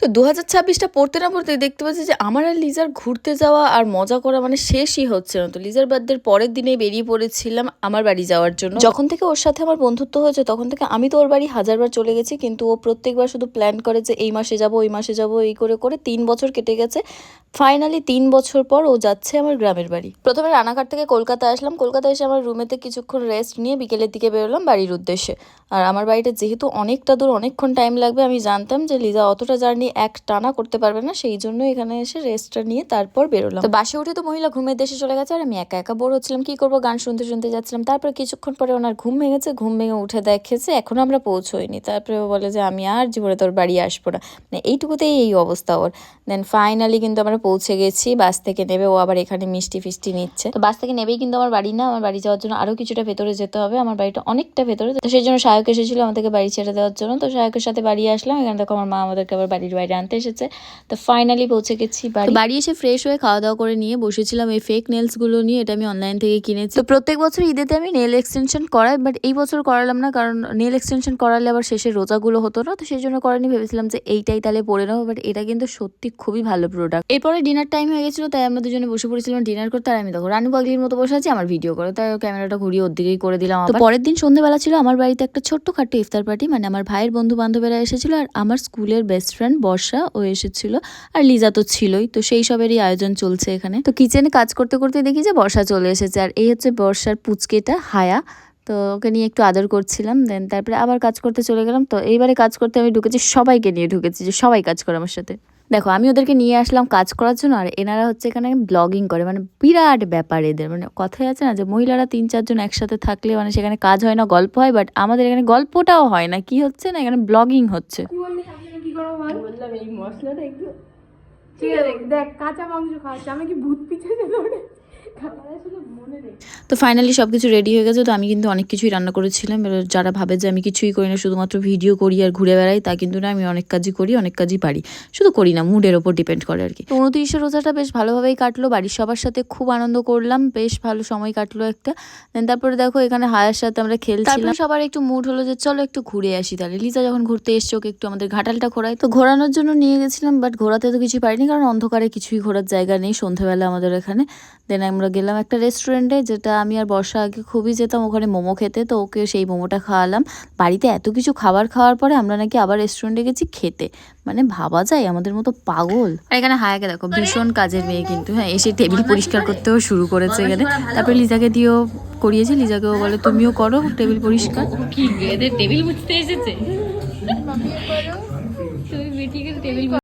তো 2026টা পড়তে না পড়তে দেখতে পাচ্ছি যে আমার আর লিজার ঘুরতে যাওয়া আর মজা করা মানে শেষই হচ্ছে না। তো লিজার বার্থডের পরের দিনেই বেরিয়ে পড়েছিলাম আমার বাড়ি যাওয়ার জন্য। যখন থেকে ওর সাথে আমার বন্ধুত্ব হয়েছে তখন থেকে আমি তো ওর বাড়ি হাজারবার চলে গেছি, কিন্তু ও প্রত্যেকবার শুধু প্ল্যান করে যে এই মাসে যাবো ওই মাসে যাবো, এই করে করে 3 বছর কেটে গেছে। ফাইনালি 3 বছর পর ও যাচ্ছে আমার গ্রামের বাড়ি। প্রথমে রানাঘাট থেকে কলকাতা আসলাম, কলকাতা এসে আমার রুমেতে কিছুক্ষণ রেস্ট নিয়ে বিকেলের দিকে বেরোলাম বাড়ির উদ্দেশ্যে। আর আমার বাড়িটা যেহেতু অনেকটা দূর, অনেকক্ষণ টাইম লাগবে, আমি জানতাম যে লিজা অতটা জার্নি এক টানা করতে পারবে না, সেই জন্য এখানে এসে রেস্টটা নিয়ে তারপর বেরোলাম। তো বাসে উঠে তো মহিলা ঘুমের দেশে চলে গেছে, আর আমি একা একা বোর হচ্ছিলাম, কি করবো, গান শুনতে শুনতে যাচ্ছিলাম। তারপর কিছুক্ষণ পরে ওনার ঘুম ভেঙেছে, ঘুম ভেঙে উঠে দেখেছে এখনো আমরা পৌঁছোইনি। তারপরে ও বলে যে আমি আর জীবনে তোর বাড়ি আসবো না, মানে এইটুকুতেই এই অবস্থা ওর। দেন ফাইনালি কিন্তু আমরা পৌঁছে গেছি, বাস থেকে নেবে ও আবার এখানে মিষ্টি ফিষ্টি নিচ্ছে। তো বাস থেকে নেবেই কিন্তু আমার বাড়ি না, আমার বাড়ি যাওয়ার জন্য আরো কিছুটা ভেতরে যেতে হবে, আমার বাড়িটা অনেকটা ভেতরে। তো সেই জন্য সায়ক এসেছিল আমাদেরকে বাড়ি ছেড়ে দেওয়ার জন্য। তো সায়কের সাথে বাড়ি আসলাম, এখানে দেখো আমার মা আমাদেরকে আবার বাড়ির বাইরে আনতে এসেছে। তো ফাইনালি পৌঁছে গেছি বাড়ি। বাড়ি এসে ফ্রেশ হয়ে খাওয়া দাওয়া করে নিয়ে বসেছিলাম এই ফেক নেলস গুলো নিয়ে, এটা আমি অনলাইন থেকে কিনেছি। তো প্রত্যেক বছর ঈদেতে আমি নেল এক্সটেনশন করাই, বাট এই বছর করালাম না, কারণ নেল এক্সটেনশন করালে আবার শেষে রোজাগুলো হতো না, তো সেই জন্য করানি। ভেবেছিলাম যে এইটাই তাহলে পরে নেবো, বাট এটা কিন্তু সত্যি খুবই ভালো প্রোডাক্ট। এরপরে ডিনার টাইম হয়ে গেছিলো, তাই আমরা দুজনে বসে পড়েছিলাম ডিনার করতে। আর আমি দেখো রানু পাগলির মতো বসে আছি, আমার ভিডিও করে, তাই ক্যামেরাটা ঘুরিয়ে ওর দিকেই করে দিলাম। তো পরের দিন সন্ধ্যেবেলা ছিল আমার বাড়িতে একটা ছোট্টখাট্টো ইফতার পার্টি, মানে আমার ভাইয়ের বন্ধু বান্ধবেরা এসেছিল, আর আমার স্কুলের বেস্ট ফ্রেন্ড বর্ষা ও এসেছিল, আর লিজা তো ছিলই। তো সেই সবেরই আয়োজন চলছে এখানে। তো কিচেনে কাজ করতে করতে দেখি যে বর্ষা চলে এসেছে, আর এই হচ্ছে বর্ষার পুচকেটা হায়া। তো ওকে নিয়ে একটু আদর করছিলাম, দেন তারপরে আবার কাজ করতে চলে গেলাম। তো এইবারে কাজ করতে আমি ঢুকেছি, সবাইকে নিয়ে ঢুকেছি যে সবাই কাজ করে আমার সাথে। দেখো আমি ওদেরকে নিয়ে আসলাম কাজ করার জন্য, আর এনারা হচ্ছে এখানে ব্লগিং করে, মানে বিরাট ব্যাপার এদের। মানে কথাই আছে না যে মহিলারা 3-4 জন একসাথে থাকলে মানে সেখানে কাজ হয় না, গল্প হয়, বাট আমাদের এখানে গল্পটাও হয় না, কি হচ্ছে না এখানে ব্লগিং হচ্ছে। বললাম এই মশলাটা একটু ঠিক আছে, দেখ কাঁচা মাংস খাওয়াচ্ছে, আমি কি ভূত পিছিয়ে যেতে পারে। তো ফাইনালি সব কিছু রেডি হয়ে গেছে। তো আমি কিন্তু অনেক কিছুই রান্না করেছিলাম। যারা ভাবে যে আমি কিছুই করি না, শুধুমাত্র ভিডিও করি আর ঘুরে বেড়াই, তা কিন্তু না, আমি অনেক কাজই করি, অনেক কাজই পারি, শুধু করি না, মুডের ওপর ডিপেন্ড করে আর কি। তো 29 রোজাটা বেশ ভালোভাবেই কাটলো, বাড়ির সবার সাথে খুব আনন্দ করলাম, বেশ ভালো সময় কাটলো একটা। দেন তারপরে দেখো এখানে হায়ার সাথে আমরা খেলছিলাম, সবার একটু মুড হলো যে চলো একটু ঘুরে আসি। তাহলে লিজা যখন ঘুরতে এসছে ওকে একটু আমাদের ঘাটালটা ঘোরাই, তো ঘোরানোর জন্য নিয়ে গেছিলাম, বাট ঘোরাতে তো কিছুই পারিনি, কারণ অন্ধকারে কিছুই ঘোরার জায়গা নেই সন্ধ্যাবেলা আমাদের এখানে। দেন আমরা গেলাম একটা রেস্টুরেন্টে, যেটা আমি আর বর্ষা আগে খুবই যেতাম ওখানে মোমো খেতে, তো ওকে সেই মোমোটা খাওয়ালাম। বাড়িতে এত কিছু খাবার খাওয়ার পরে আমরা নাকি আবার রেস্টুরেন্টে গেছি খেতে, মানে ভাবা যায় আমাদের মতো পাগল। আর এখানে হায়াকে দেখো ভীষণ কাজের মেয়ে কিন্তু, হ্যাঁ এসে টেবিল পরিষ্কার করতেও শুরু করেছে এখানে। তারপরে লিজাকে দিয়েও করিয়েছি, লিজাকেও বলে তুমিও করো টেবিল পরিষ্কার। কি এদের টেবিল মুছতে এসেছে, তুমি বেটিকে টেবিল